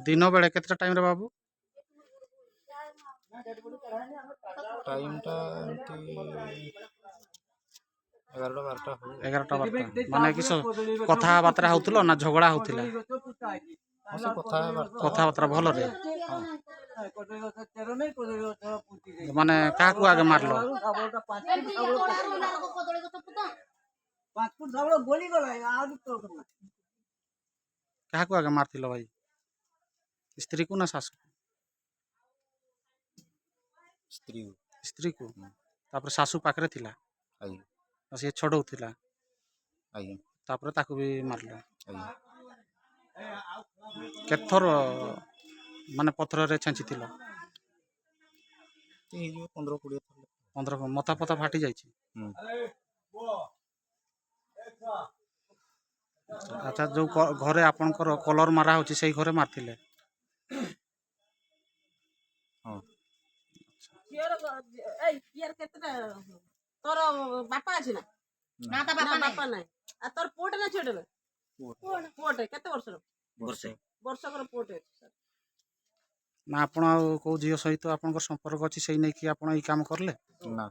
दिन बेले केतटा टाइम रे बाबू टाइमटा एमती 11टा 12टा हो 11टा 12टा माने किस कथाबार्ता होतलो ना झगड़ा होतिला से कथाबार्ता भल रे माने काहा को आगे मारलो काहा को आगे मारतिलो भाई स्त्री को ना सासू स्त्री स्त्री को तापर सासू पाखरे थिला आଜ୍ଞା से छडौथिला आଜ୍ଞା तापर ताको भी मारलो आଜ୍ଞा केथर माने पथर रे छेंचितिलो ये जो 15-20 थले 15 मथा पथा फाटी जाइछि अच्छा जो घरे आपनकर कलर मारा होछि सेही घरे मारथिले हां तोर बापा अछि ना ना ता बापा नाही आ तोर पोट ना छेडले पोट केते वर्षकर पोट ना आपण को झियो सहित आपनकर संपर्क अछि सेही नै कि आपण ई काम करले ना